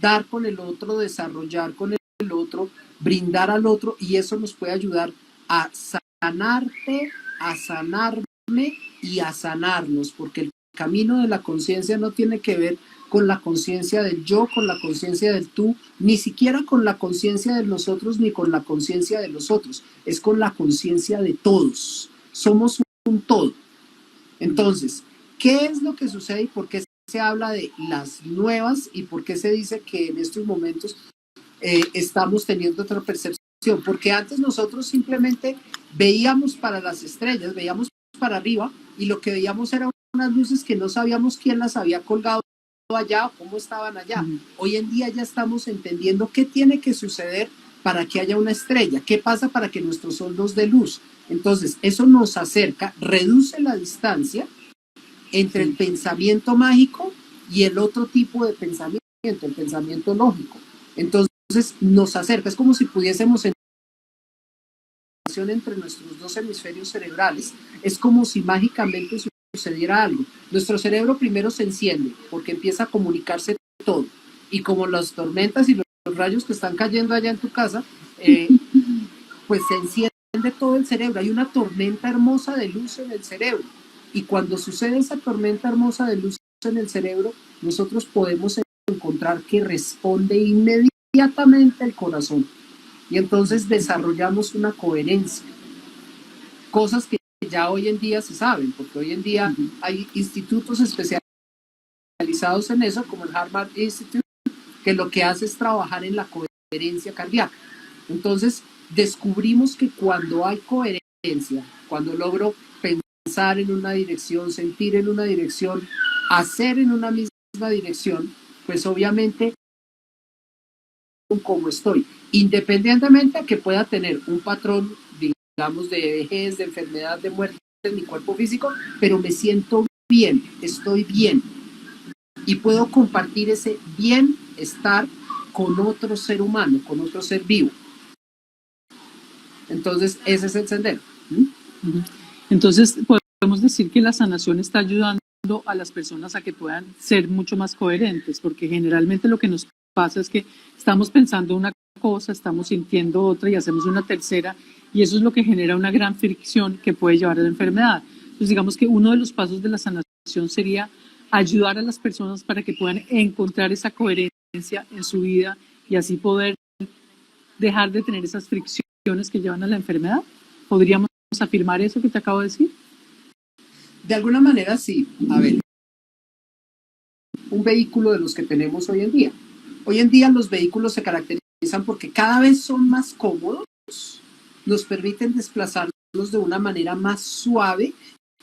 dar con el otro, desarrollar con el otro, brindar al otro, y eso nos puede ayudar a sanarte, a sanarme y a sanarnos, porque el camino de la conciencia no tiene que ver con la conciencia del yo, con la conciencia del tú, ni siquiera con la conciencia de nosotros ni con la conciencia de los otros, es con la conciencia de todos. Somos un todo. Entonces, ¿qué es lo que sucede y por qué se habla de las nuevas y por qué se dice que en estos momentos estamos teniendo otra percepción? Porque antes nosotros simplemente veíamos para las estrellas, veíamos para arriba, y lo que veíamos eran unas luces que no sabíamos quién las había colgado allá o cómo estaban allá. Hoy en día ya estamos entendiendo qué tiene que suceder para que haya una estrella, qué pasa para que nuestro sol nos dé luz. Entonces, eso nos acerca, reduce la distancia entre el pensamiento mágico y el otro tipo de pensamiento, el pensamiento lógico. Entonces, nos acerca, es como si pudiésemos entre nuestros dos hemisferios cerebrales, es como si mágicamente sucediera algo. Nuestro cerebro primero se enciende porque empieza a comunicarse todo, y como las tormentas y los rayos que están cayendo allá en tu casa, pues se enciende todo el cerebro. Hay una tormenta hermosa de luz en el cerebro, y cuando sucede esa tormenta hermosa de luz en el cerebro, nosotros podemos encontrar que responde inmediatamente el corazón, y entonces desarrollamos una coherencia, cosas que ya hoy en día se saben, porque hoy en día hay institutos especializados en eso, como el Harvard Institute, que lo que hace es trabajar en la coherencia cardíaca. Entonces descubrimos que cuando hay coherencia, cuando logro pensar en una dirección, sentir en una dirección, hacer en una misma dirección, pues obviamente como estoy, independientemente de que pueda tener un patrón, digamos, de vejez, de enfermedad, de muerte en mi cuerpo físico, pero me siento bien, estoy bien, y puedo compartir ese bienestar con otro ser humano, con otro ser vivo. Entonces, ese es el sendero. Entonces, podemos decir que la sanación está ayudando a las personas a que puedan ser mucho más coherentes, porque generalmente lo que nos pasa es que estamos pensando una cosa, estamos sintiendo otra y hacemos una tercera, y eso es lo que genera una gran fricción que puede llevar a la enfermedad. Entonces, digamos que uno de los pasos de la sanación sería ayudar a las personas para que puedan encontrar esa coherencia en su vida y así poder dejar de tener esas fricciones que llevan a la enfermedad. ¿Podríamos afirmar eso que te acabo de decir? De alguna manera sí. A ver, un vehículo de los que tenemos hoy en día. Hoy en día los vehículos se caracterizan porque cada vez son más cómodos, nos permiten desplazarnos de una manera más suave,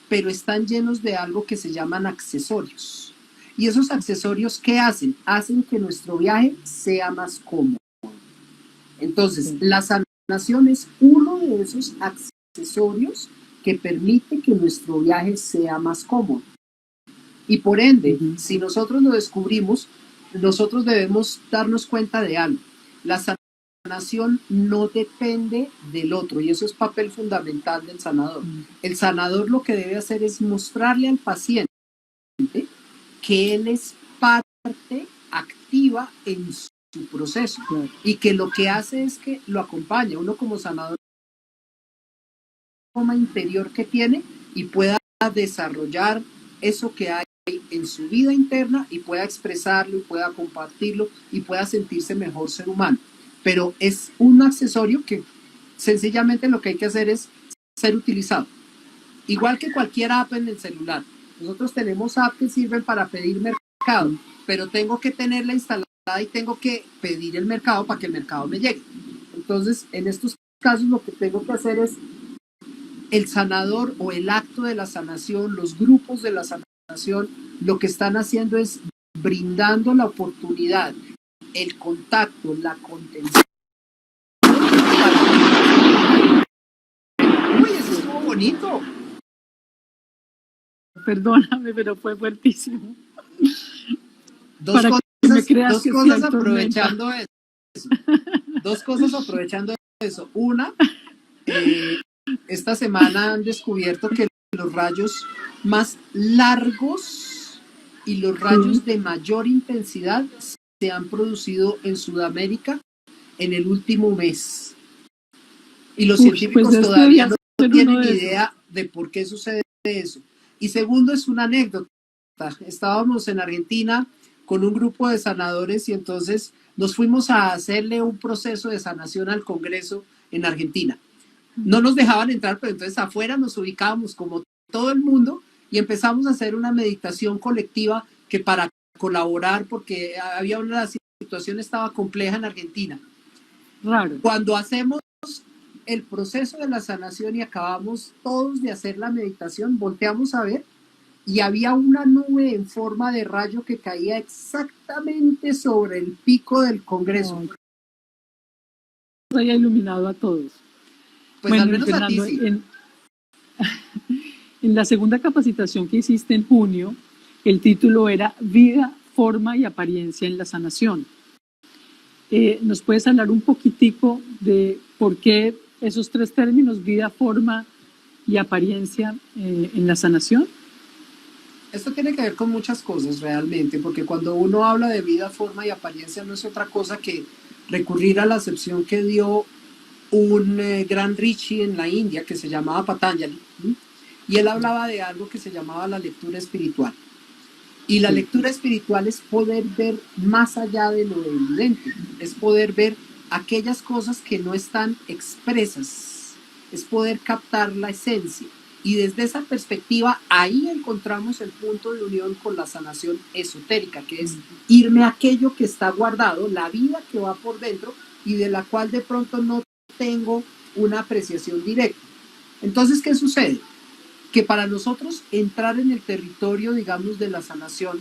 pero están llenos de algo que se llaman accesorios. ¿Y esos accesorios qué hacen? Hacen que nuestro viaje sea más cómodo. Entonces, la sanación es uno de esos accesorios que permite que nuestro viaje sea más cómodo. Y por ende, si nosotros lo descubrimos, nosotros debemos darnos cuenta de algo. La sanación no depende del otro, y eso es papel fundamental del sanador. El sanador lo que debe hacer es mostrarle al paciente que él es parte activa en su proceso, y que lo que hace es que lo acompaña. Uno como sanador, forma interior que tiene, y pueda desarrollar eso que hay en su vida interna y pueda expresarlo y pueda compartirlo y pueda sentirse mejor ser humano. Pero es un accesorio que sencillamente lo que hay que hacer es ser utilizado. Igual que cualquier app en el celular. Nosotros tenemos apps que sirven para pedir mercado, pero tengo que tenerla instalada y tengo que pedir el mercado para que el mercado me llegue. Entonces, en estos casos lo que tengo que hacer es el sanador o el acto de la sanación, los grupos de la sanación, lo que están haciendo es brindando la oportunidad, el contacto, la contención. ¡Uy, eso estuvo bonito! Perdóname, pero fue fuertísimo. Dos cosas aprovechando eso. Dos cosas aprovechando eso. Una, esta semana han descubierto que los rayos más largos y los rayos de mayor intensidad se han producido en Sudamérica en el último mes. Y los científicos todavía no tienen ni idea de por qué sucede eso. Y segundo, es una anécdota. Estábamos en Argentina con un grupo de sanadores y entonces nos fuimos a hacerle un proceso de sanación al Congreso en Argentina. No nos dejaban entrar, pero entonces afuera nos ubicábamos como todo el mundo y empezamos a hacer una meditación colectiva que para colaborar, porque había una situación estaba compleja en Argentina. Raro. Cuando hacemos el proceso de la sanación y acabamos todos de hacer la meditación, volteamos a ver y había una nube en forma de rayo que caía exactamente sobre el pico del Congreso. Haya iluminado a todos. Pues bueno, al menos Fernando, a ti sí. En la segunda capacitación que hiciste en junio, el título era Vida, Forma y Apariencia en la Sanación. ¿Nos puedes hablar un poquitico de por qué esos tres términos, vida, forma y apariencia en la sanación? Esto tiene que ver con muchas cosas realmente, porque cuando uno habla de vida, forma y apariencia no es otra cosa que recurrir a la acepción que dio un gran rishi en la India que se llamaba Patanjali, y él hablaba de algo que se llamaba la lectura espiritual. Y la lectura espiritual es poder ver más allá de lo evidente, es poder ver aquellas cosas que no están expresas, es poder captar la esencia. Y desde esa perspectiva, ahí encontramos el punto de unión con la sanación esotérica, que es irme a aquello que está guardado, la vida que va por dentro y de la cual de pronto no tengo una apreciación directa. Entonces, ¿qué sucede? Que para nosotros entrar en el territorio, digamos, de la sanación,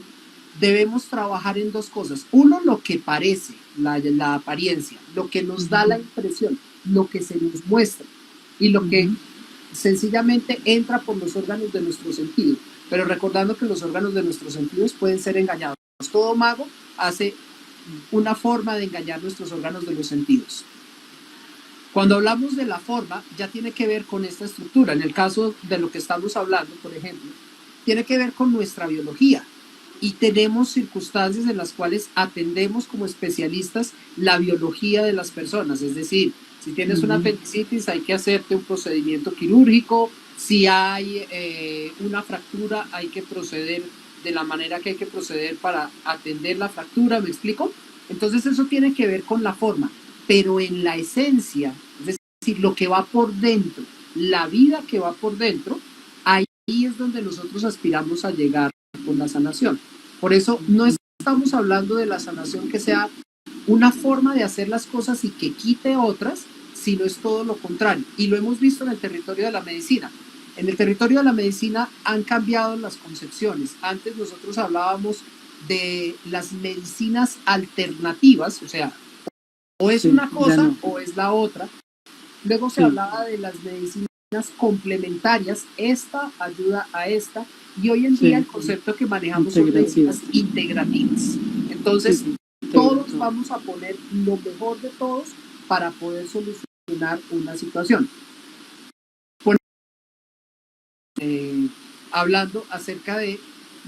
debemos trabajar en dos cosas. Uno, lo que parece, la apariencia, lo que nos da la impresión, lo que se nos muestra y lo que sencillamente entra por los órganos de nuestro sentido, pero recordando que los órganos de nuestros sentidos pueden ser engañados. Todo mago hace una forma de engañar nuestros órganos de los sentidos. Cuando hablamos de la forma, ya tiene que ver con esta estructura. En el caso de lo que estamos hablando, por ejemplo, tiene que ver con nuestra biología y tenemos circunstancias en las cuales atendemos como especialistas la biología de las personas, es decir, si tienes una apendicitis hay que hacerte un procedimiento quirúrgico, si hay una fractura hay que proceder de la manera que hay que proceder para atender la fractura, ¿me explico? Entonces eso tiene que ver con la forma, pero en la esencia, es decir, lo que va por dentro, la vida que va por dentro, ahí es donde nosotros aspiramos a llegar con la sanación. Por eso no estamos hablando de la sanación que sea una forma de hacer las cosas y que quite otras, sino es todo lo contrario. Y lo hemos visto en el territorio de la medicina. En el territorio de la medicina han cambiado las concepciones. Antes nosotros hablábamos de las medicinas alternativas, o sea, o es una cosa o es la otra. Luego se hablaba de las medicinas complementarias, esta ayuda a esta, y hoy en día el concepto que manejamos son medicinas integrativas. Entonces, todos vamos a poner lo mejor de todos para poder solucionar una situación. Hablando acerca de,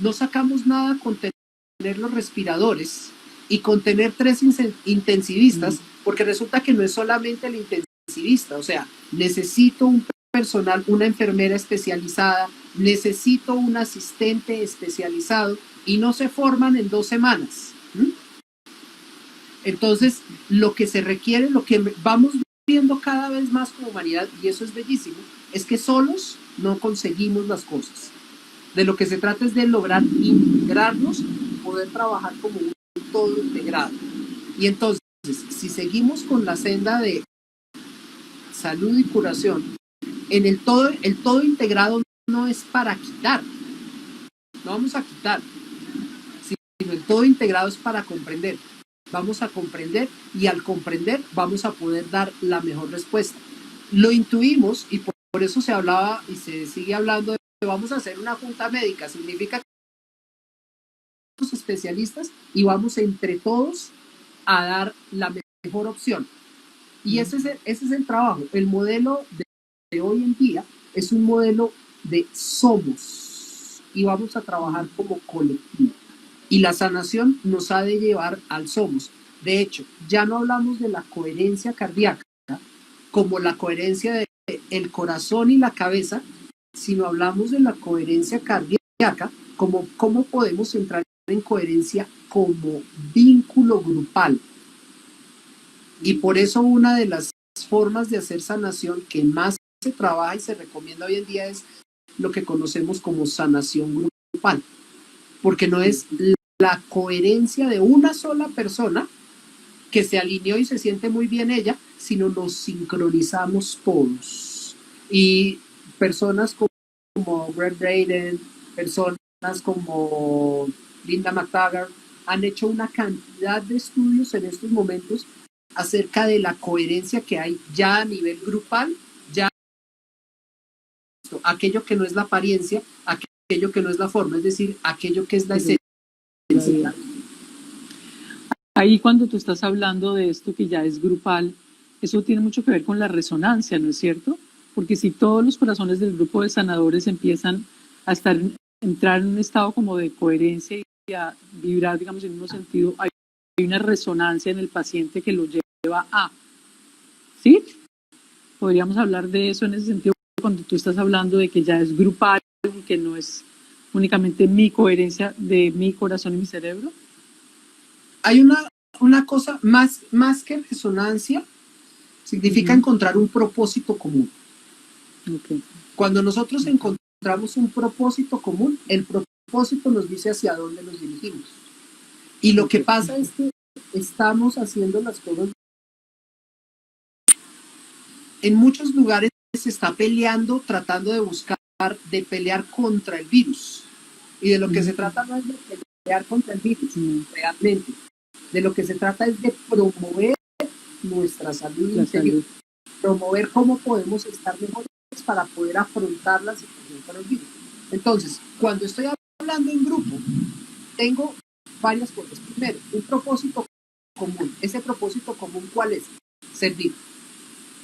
no sacamos nada con tener los respiradores y con tener 3 intensivistas, porque resulta que no es solamente el intensivista, o sea, necesito un personal, una enfermera especializada, necesito un asistente especializado y no se forman en 2 semanas. Entonces, lo que se requiere, lo que vamos viendo cada vez más como humanidad, y eso es bellísimo, es que solos no conseguimos las cosas. De lo que se trata es de lograr integrarnos y poder trabajar como un todo integrado. Y entonces, si seguimos con la senda de salud y curación, en el todo integrado no es para quitar, no vamos a quitar, sino el todo integrado es para comprender. Vamos a comprender y al comprender vamos a poder dar la mejor respuesta. Lo intuimos y por eso se hablaba y se sigue hablando de que vamos a hacer una junta médica. Significa que somos especialistas y vamos entre todos a dar la mejor opción. Y ese es el trabajo. El modelo de hoy en día es un modelo de somos y vamos a trabajar como colectivo. Y la sanación nos ha de llevar al somos. De hecho, ya no hablamos de la coherencia cardíaca como la coherencia del corazón y la cabeza, sino hablamos de la coherencia cardíaca como cómo podemos entrar en coherencia como vínculo grupal. Y por eso una de las formas de hacer sanación que más se trabaja y se recomienda hoy en día es lo que conocemos como sanación grupal, porque no es la coherencia de una sola persona que se alineó y se siente muy bien ella, sino nos sincronizamos todos. Y personas como Greg Braden, personas como Linda McTaggart, han hecho una cantidad de estudios en estos momentos acerca de la coherencia que hay ya a nivel grupal, ya aquello que no es la apariencia, aquello que no es la forma, es decir, aquello que es la esencia. Ahí cuando tú estás hablando de esto que ya es grupal, eso tiene mucho que ver con la resonancia, ¿no es cierto? Porque si todos los corazones del grupo de sanadores empiezan a entrar en un estado como de coherencia y a vibrar, digamos, en un sentido, hay una resonancia en el paciente que lo lleva a, ¿sí? Podríamos hablar de eso en ese sentido cuando tú estás hablando de que ya es grupal y que no es únicamente mi coherencia de mi corazón y mi cerebro. Hay una cosa más que resonancia, significa encontrar un propósito común. Okay. Cuando nosotros encontramos un propósito común, el propósito nos dice hacia dónde nos dirigimos. Y lo que pasa es que estamos haciendo las cosas. En muchos lugares se está peleando, tratando de buscar, de pelear contra el virus. Y de lo que se trata no es de pelear contra el virus, realmente. De lo que se trata es de promover nuestra salud interior, promover cómo podemos estar mejores para poder afrontar la situación con el virus. Entonces, cuando estoy hablando en grupo, tengo varias cosas. Primero, un propósito común. Ese propósito común, ¿cuál es? Servir.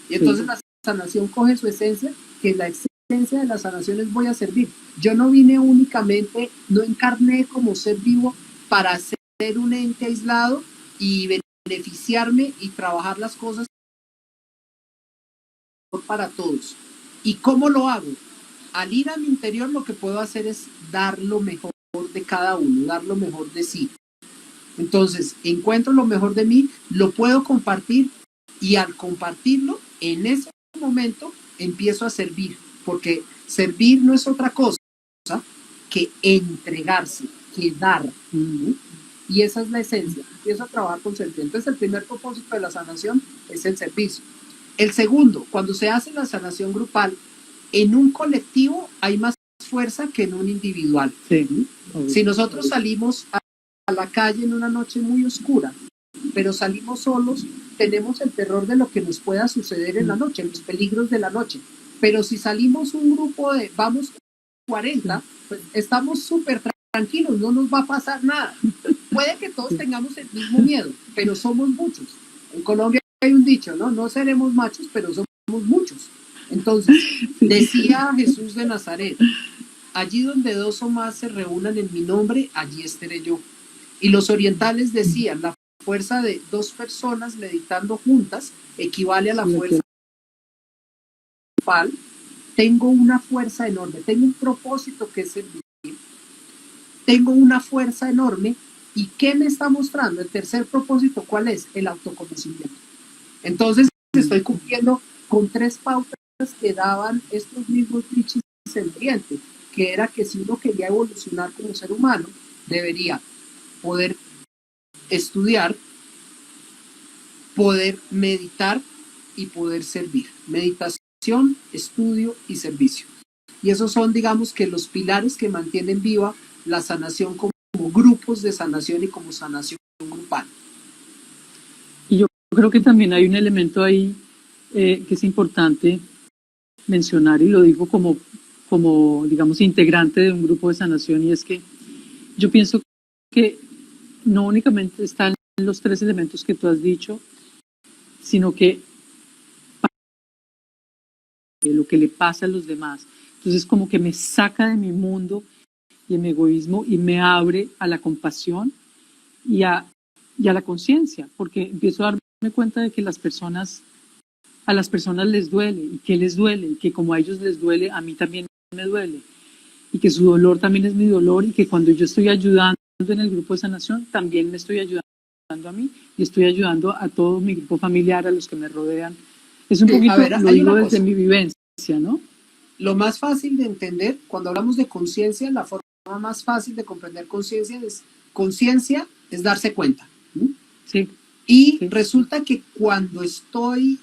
Y entonces la sanación coge su esencia, que la esencia de la sanación es voy a servir. Yo no vine únicamente, no encarné como ser vivo para ser un ente aislado y beneficiarme y trabajar las cosas para todos. ¿Y cómo lo hago? Al ir a mi interior lo que puedo hacer es dar lo mejor de cada uno, dar lo mejor de sí. Entonces, encuentro lo mejor de mí, lo puedo compartir y al compartirlo, en ese momento empiezo a servir, porque servir no es otra cosa que entregarse, que dar. Y esa es la esencia. Empiezo a trabajar con servicio. Entonces, el primer propósito de la sanación es el servicio. El segundo, cuando se hace la sanación grupal, en un colectivo hay más fuerza que en un individual. Sí. Si nosotros salimos a la calle en una noche muy oscura, pero salimos solos, tenemos el terror de lo que nos pueda suceder en la noche, los peligros de la noche. Pero si salimos un grupo de, vamos 40, pues estamos súper tranquilos, no nos va a pasar nada. Puede que todos tengamos el mismo miedo, pero somos muchos. En Colombia hay un dicho, ¿no? No seremos machos, pero somos muchos. Entonces, decía Jesús de Nazaret, allí donde 2 o más se reúnan en mi nombre, allí estaré yo. Y los orientales decían, la fuerza de 2 personas meditando juntas equivale a la fuerza grupal tengo una fuerza enorme, tengo un propósito que es servir, tengo una fuerza enorme. ¿Y qué me está mostrando? El tercer propósito, ¿cuál es? El autoconocimiento. Entonces, estoy cumpliendo con 3 pautas que daban estos mismos Richie Sendiente, que era que si uno quería evolucionar como ser humano, debería poder estudiar, poder meditar y poder servir. Meditación, estudio y servicio. Y esos son, digamos, que los pilares que mantienen viva la sanación como grupos de sanación y como sanación grupal. Y yo creo que también hay un elemento ahí que es importante mencionar, y lo digo como, digamos, integrante de un grupo de sanación, y es que yo pienso que no únicamente están los 3 elementos que tú has dicho, sino que lo que le pasa a los demás. Entonces, como que me saca de mi mundo y de mi egoísmo y me abre a la compasión y a la conciencia, porque empiezo a darme cuenta de que a las personas les duele, y que les duele, y que como a ellos les duele, a mí también me duele, y que su dolor también es mi dolor, y que cuando yo estoy ayudando en el grupo de sanación, también me estoy ayudando a mí, y estoy ayudando a todo mi grupo familiar, a los que me rodean. Es un poquito, lo digo desde mi vivencia, ¿no? Lo más fácil de entender, cuando hablamos de conciencia, la forma más fácil de comprender conciencia es darse cuenta. Sí. Y sí, resulta que cuando estoy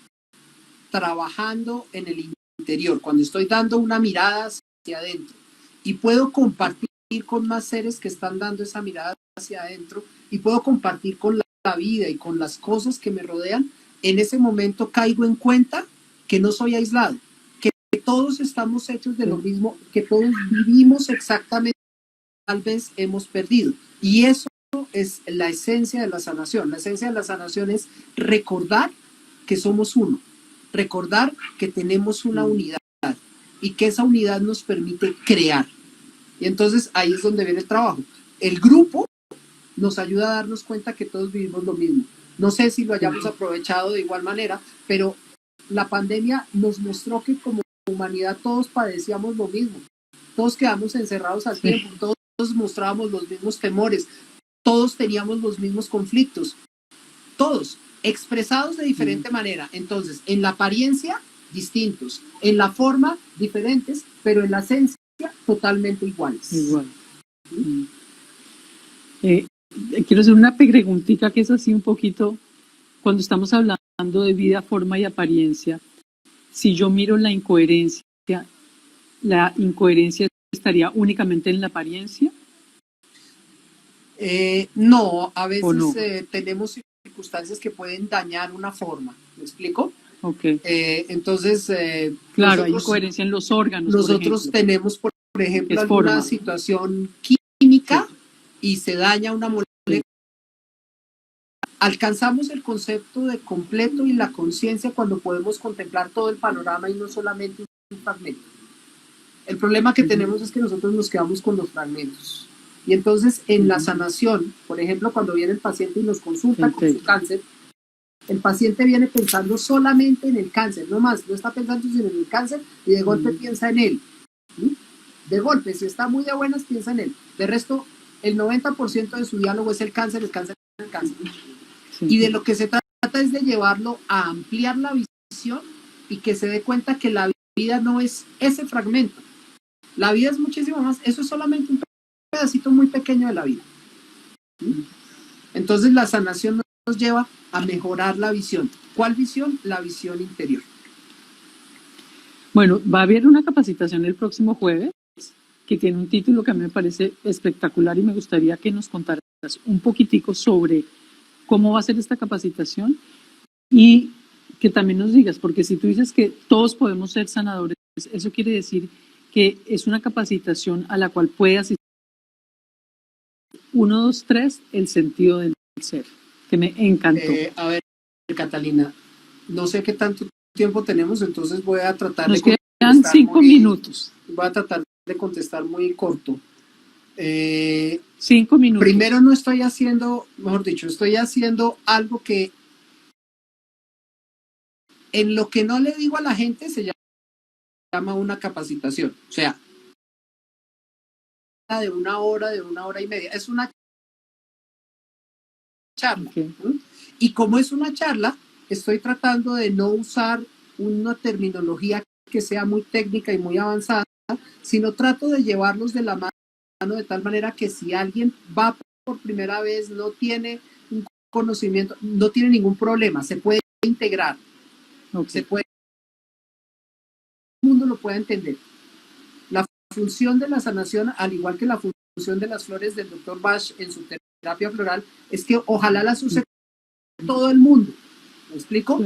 trabajando en el interior, cuando estoy dando una mirada hacia adentro y puedo compartir con más seres que están dando esa mirada hacia adentro y puedo compartir con la vida y con las cosas que me rodean, en ese momento caigo en cuenta que no soy aislado, que todos estamos hechos de lo mismo, que todos vivimos exactamente, tal vez hemos perdido. Y eso es la esencia de la sanación. La esencia de la sanación es recordar que somos uno, recordar que tenemos una unidad y que esa unidad nos permite crear. Y entonces ahí es donde viene el trabajo. El grupo nos ayuda a darnos cuenta que todos vivimos lo mismo. No sé si lo hayamos aprovechado de igual manera, pero la pandemia nos mostró que como humanidad todos padecíamos lo mismo. Todos quedamos encerrados al tiempo, todos mostrábamos los mismos temores, todos teníamos los mismos conflictos, todos expresados de diferente manera. Entonces, en la apariencia, distintos, en la forma, diferentes, pero en la esencia, totalmente iguales. Igual. Quiero hacer una preguntita que es así un poquito, cuando estamos hablando de vida, forma y apariencia, si yo miro la incoherencia estaría únicamente en la apariencia. No, a veces no? tenemos circunstancias que pueden dañar una forma. ¿Me explico? Okay. Entonces, claro, hay incoherencia en los órganos. Nosotros tenemos, por ejemplo, alguna situación química y se daña una molécula. Alcanzamos el concepto de completo y la conciencia cuando podemos contemplar todo el panorama y no solamente un fragmento. El problema que tenemos es que nosotros nos quedamos con los fragmentos. Y entonces en la sanación, por ejemplo, cuando viene el paciente y nos consulta con su cáncer, el paciente viene pensando solamente en el cáncer, no más, no está pensando sino en el cáncer y de golpe piensa en él. De golpe, si está muy de buenas, piensa en él. De resto, el 90% de su diálogo es el cáncer, el cáncer, el cáncer. Y de lo que se trata es de llevarlo a ampliar la visión y que se dé cuenta que la vida no es ese fragmento. La vida es muchísimo más, eso es solamente un pedacito muy pequeño de la vida. Entonces la sanación nos lleva a mejorar la visión. ¿Cuál visión? La visión interior. Bueno, va a haber una capacitación el próximo jueves que tiene un título que a mí me parece espectacular y me gustaría que nos contaras un poquitico sobre cómo va a ser esta capacitación y que también nos digas, porque si tú dices que todos podemos ser sanadores, eso quiere decir que es una capacitación a la cual puede asistir 1, 2, 3, el sentido del ser, que me encantó. A ver, Catalina, no sé qué tanto tiempo tenemos, entonces voy a tratar de contestar. Nos quedan 5 minutos. Voy a tratar de contestar muy corto. 5 minutos. Primero no estoy haciendo, mejor dicho, estoy haciendo algo que en lo que no le digo a la gente se llama una capacitación. O sea, de una hora y media. Es una charla. Okay. Y como es una charla, estoy tratando de no usar una terminología que sea muy técnica y muy avanzada, sino trato de llevarlos de la mano de tal manera que si alguien va por primera vez, no tiene un conocimiento, no tiene ningún problema, se puede integrar, se puede, todo el mundo lo puede entender. La función de la sanación, al igual que la función de las flores del Dr. Bach en su terapia floral, es que ojalá las use todo el mundo. ¿Me explico?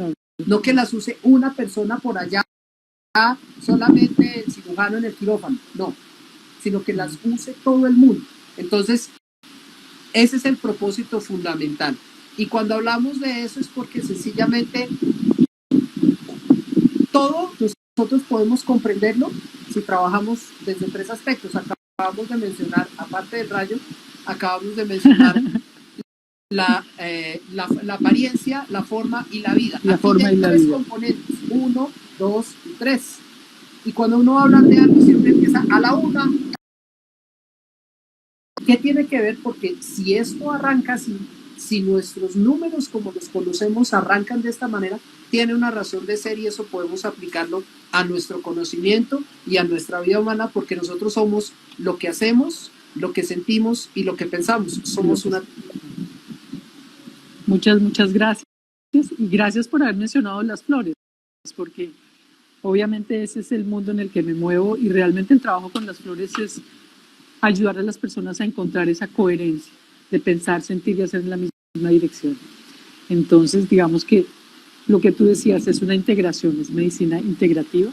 No que las use una persona por allá, solamente el cirujano en el quirófano, no, sino que las use todo el mundo. Entonces, ese es el propósito fundamental. Y cuando hablamos de eso es porque sencillamente todo nosotros podemos comprenderlo si trabajamos desde 3 aspectos. Acabamos de mencionar, aparte del rayo, acabamos de mencionar la apariencia, la forma y la vida. La forma y la 3 vida. componentes, 1, 2 y 3. Y cuando uno habla de algo siempre empieza a la 1. ¿Qué tiene que ver? Porque si esto arranca así, si nuestros números como los conocemos arrancan de esta manera, tiene una razón de ser y eso podemos aplicarlo a nuestro conocimiento y a nuestra vida humana porque nosotros somos lo que hacemos, lo que sentimos y lo que pensamos. Somos una... Muchas gracias. Y gracias por haber mencionado las flores, porque obviamente ese es el mundo en el que me muevo y realmente el trabajo con las flores es ayudar a las personas a encontrar esa coherencia de pensar, sentir y hacer en la misma dirección. Entonces, digamos que lo que tú decías es una integración, es medicina integrativa.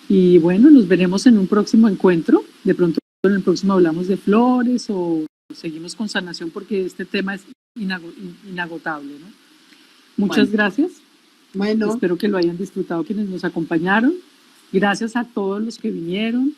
Y bueno, nos veremos en un próximo encuentro. De pronto en el próximo hablamos de flores o seguimos con sanación porque este tema es inagotable, ¿no? Muchas gracias. Bueno. Espero que lo hayan disfrutado quienes nos acompañaron. Gracias a todos los que vinieron.